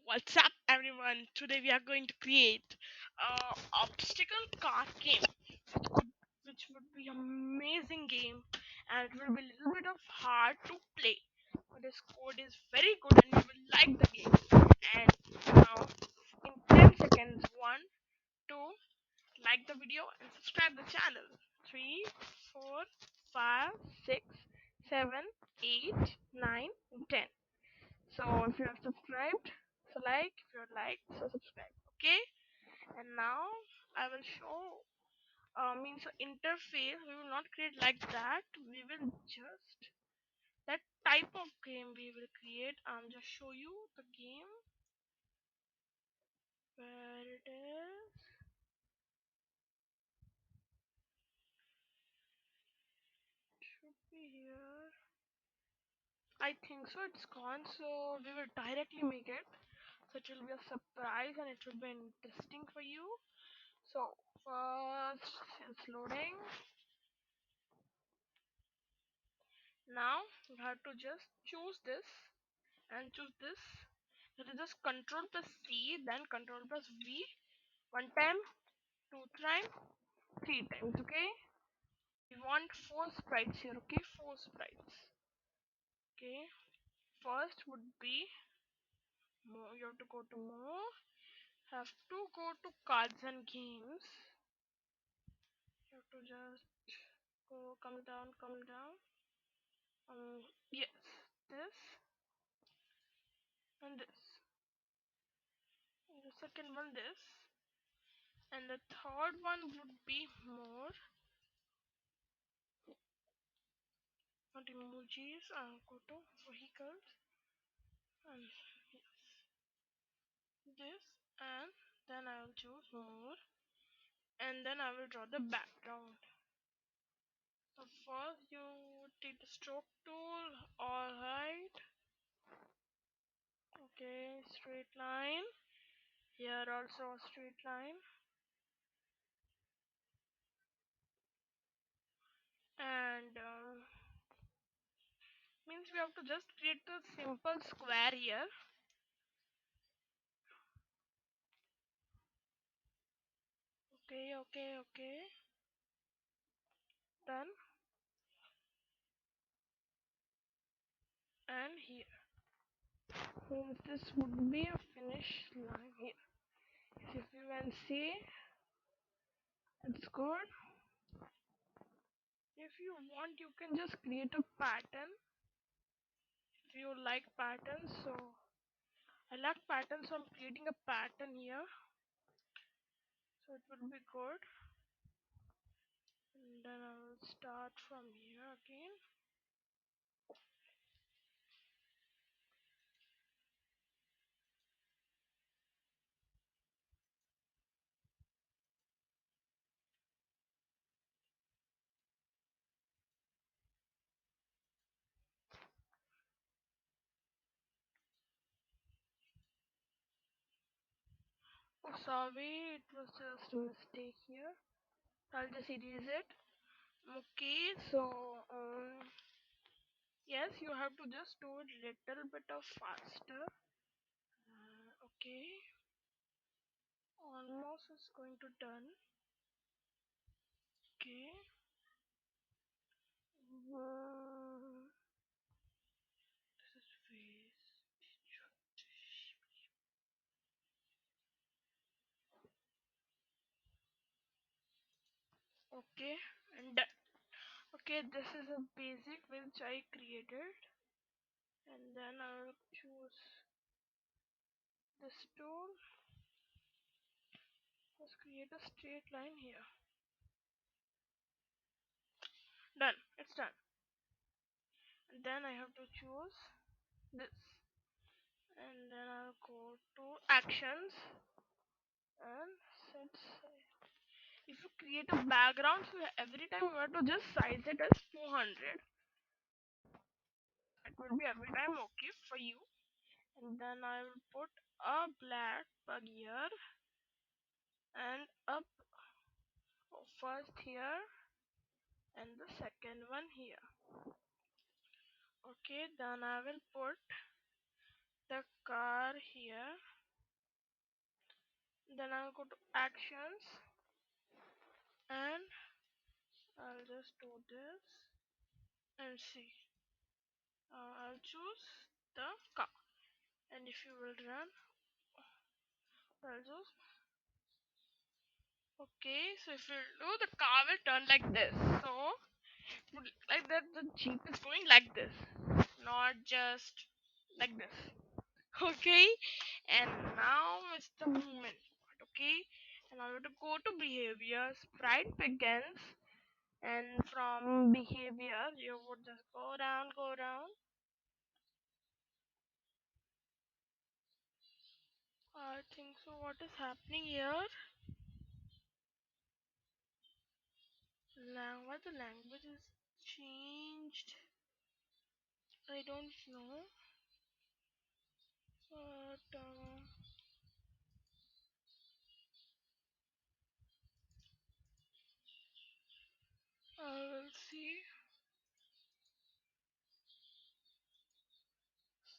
What's up, everyone? Today we are going to create a obstacle car game, which would be amazing game, and it will be a little bit of hard to play. But this code is very good, and you will like the game. And now, in 10 seconds, one, two, like the video and subscribe the channel. Three, four, five, six, seven, 8, 9, 10. So if you have subscribed, so like. If you're like, so subscribe. Okay. And now I will show means interface. We will not create like that. We will just that type of game we will create. Just show you the game where it is. Should be here. I think so. It's gone. So we will directly make it. So it will be a surprise and it will be interesting for you. So first it's loading. Now you have to just choose this and choose this. You have to just control plus C, then control plus V. One time, two times, three times. Okay. We want four sprites here. Okay, four sprites. Okay. First would be more. You have to go to more. Have to go to cards and games. You have to just go come down, come down. Yes, this and this. And the second one this. And the third one would be more, not emojis. Go to vehicles and yes, this, and then I will choose more, and then I will draw the background. So first you take the stroke tool. All right. Okay, straight line. Here also a straight line, and means we have to just create a simple square here. Okay, okay, okay. Done. And here. Means this would be a finish line here. If you can see, it's good. If you want, you can just create a pattern. If you like patterns, so I like patterns, so I'm creating a pattern here. So it will be good. And then I will start from here again. Oh, sorry, it was just a mistake here. I'll just erase it. Okay, so yes, you have to just do it little bit of faster. Okay, almost is going to done. Okay. This is face. Okay, and done. Okay, this is a basic which I created, and then I'll choose this tool. Let's create a straight line here. Done. It's done. And then I have to choose this, and then I'll go to actions and set. If you create a background, so every time you have to just size it as 400. It will be every time okay for you. And then I will put a black bug here and up first here and the second one here. Okay, then I will put the car here Then I'll go to actions and I'll just do this and see. I'll choose the car, and if you will run, I'll just okay. So if you do, the car will turn like this. So like that, the jeep is going like this, not just like this. Okay, and now it's the movement part. Okay, and I have to go to behavior. Sprite begins, and from behavior, you would just go down, go down. I think so. What is happening here? Why the language is changed? I don't know. But I will see.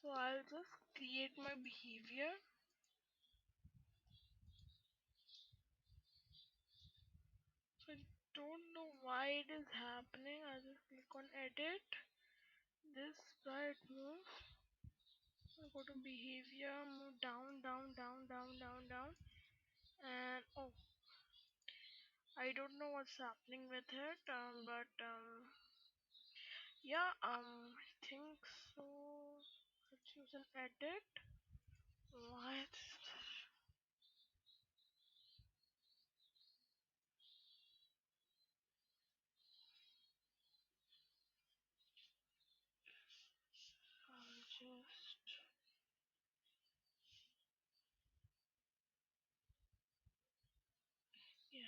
So I'll just create my behavior. So I don't know why it is happening. I'll just click on edit. This sprite move. I go to behavior, move down, down, down, down, down, down. And oh, I don't know what's happening with it. But yeah, I think so. I'll choose an edit. What? I'll just yes.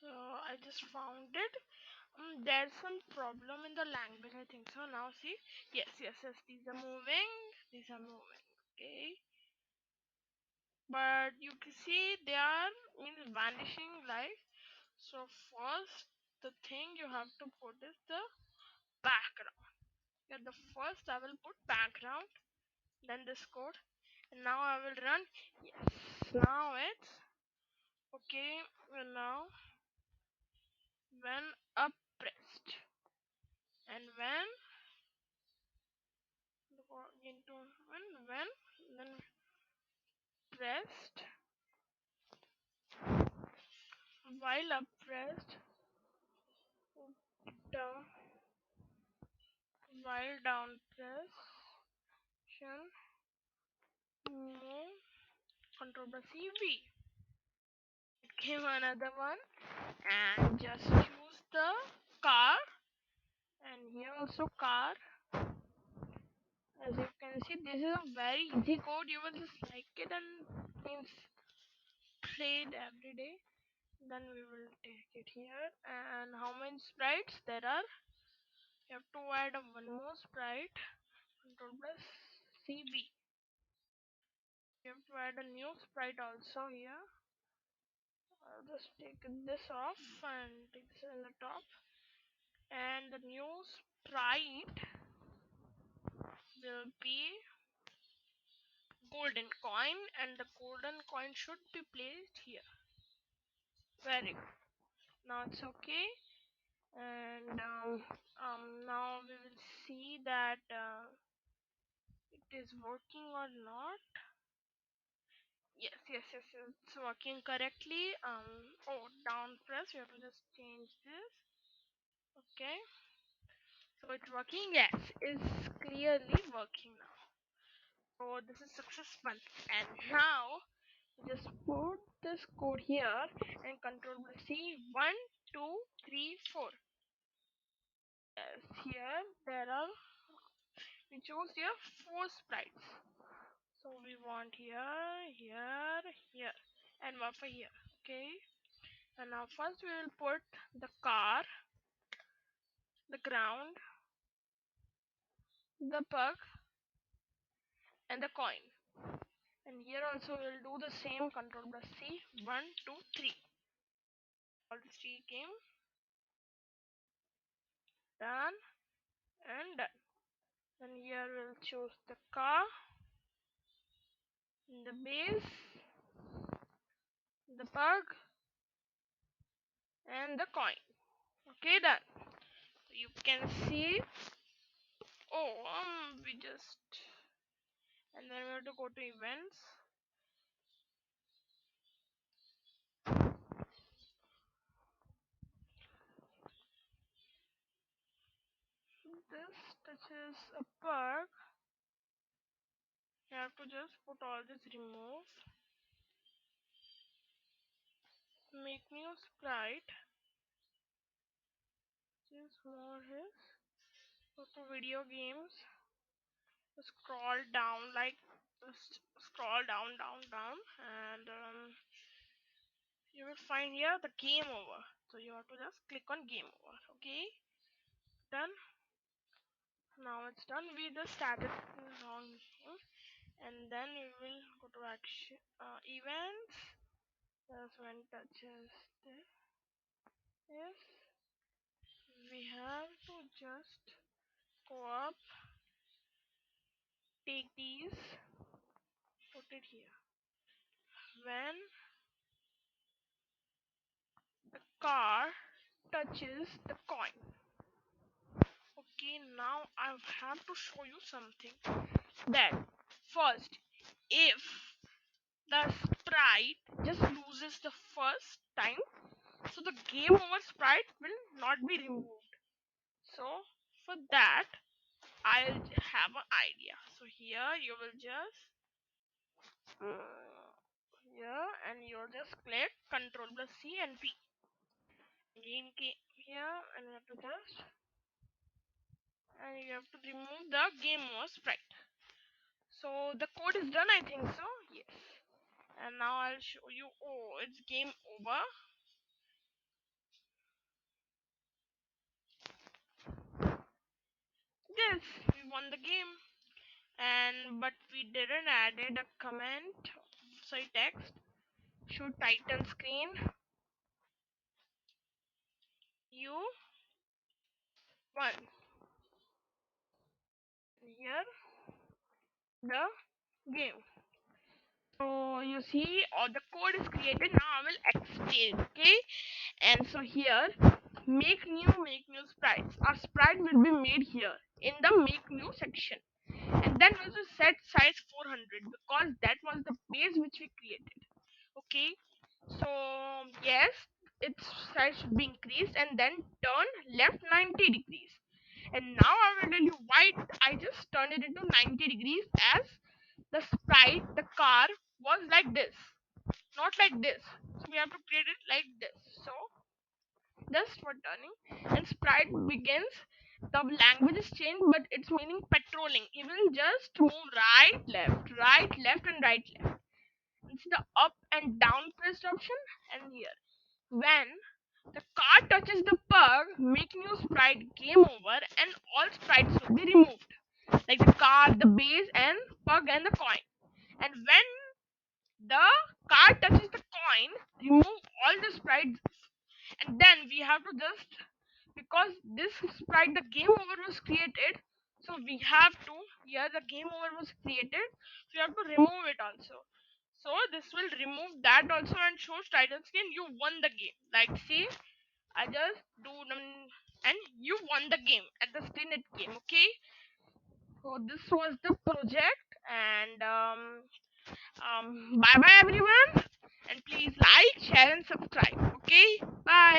So I just found it. There's some problem in the language, I think so. Now see, yes, yes, yes. These are moving. These are moving. Okay, but you can see they are means vanishing like. So first, the thing you have to put is the background. Yeah, the first I will put background, then this code, and now I will run. Yes, now it's okay. And now when up pressed and when into when then pressed while up pressed down while down press move control plus CV. It came another one and just choose the car, and here also car. As you can see, this is a very easy code. You will just like it and means play it every day. Then we will take it here. And how many sprites there are? You have to add one more sprite. Control plus CB. You have to add a new sprite also here. I'll just take this off and take this in the top. And the new sprite will be golden coin, and the golden coin should be placed here. Very good. Now it's okay. And now we will see that it is working or not. Yes, yes, yes, yes, it's working correctly. Oh, down press. You have to just change this. Okay, so it's working. Yes, it's clearly working now. So this is successful. And now just put this code here and control C 1, 2, 3, 4. Yes, here there are we choose here 4 sprites. So we want here, here, here, and one for here. Okay. And now first we will put the car, the ground, the bug, and the coin. And here also we will do the same. Control plus C 1, 2, 3. All the three came done and done. Then here we'll choose the car, the base, the pug, and the coin. Okay, done. You can see. Oh, we just, and then we have to go to events. This touches a pug. You have to just put all this remove. Make new sprite. Just more his. Go to video games. Scroll down like scroll down, down, down, and you will find here the game over. So you have to just click on game over. Okay, done. Now it's done. We just started the wrong game, and then we will go to action events. That's when touches this. Yes, we have to just go up, take these, put it here. When the car touches the coin. Okay, now I have to show you something. That first, if the sprite just loses the first time, so the game over sprite will not be removed. So for that, I'll have an idea. So here you will just here and you'll just click Control plus C and P. Again here and you have to just and you have to remove the game over sprite. So the code is done, I think so. Yes. And now I'll show you. Oh, it's game over. Yes, we won the game. And but we didn't added a comment. Sorry, text. Show title screen. You won. Here the game. So you see, all the code is created. Now I will explain. Okay. And so here, make new sprites. Our sprite will be made here in the make new section. And then we will set size 400 because that was the base which we created. Okay, so yes, its size should be increased and then turn left 90 degrees. And now I will tell you why I just turned it into 90 degrees, as the sprite, the car was like this, not like this. So we have to create it like this. So just for turning, and sprite begins, the language is changed but its meaning patrolling. It will just move right left and right left. It's the up and down pressed option. And here, when the car touches the pug, make new sprite game over and all sprites will be removed, like the car, the base, and pug and the coin. And when the car touches the coin, remove all the sprites. And then we have to just, because this sprite, the game over was created, so we have to, here the game over was created, so we have to remove it also. So this will remove that also and shows title screen. You won the game. Like see, I just do them and you won the game. At the screen it came. Okay. So this was the project, and bye bye everyone, and please like, share, and subscribe. Okay. Bye.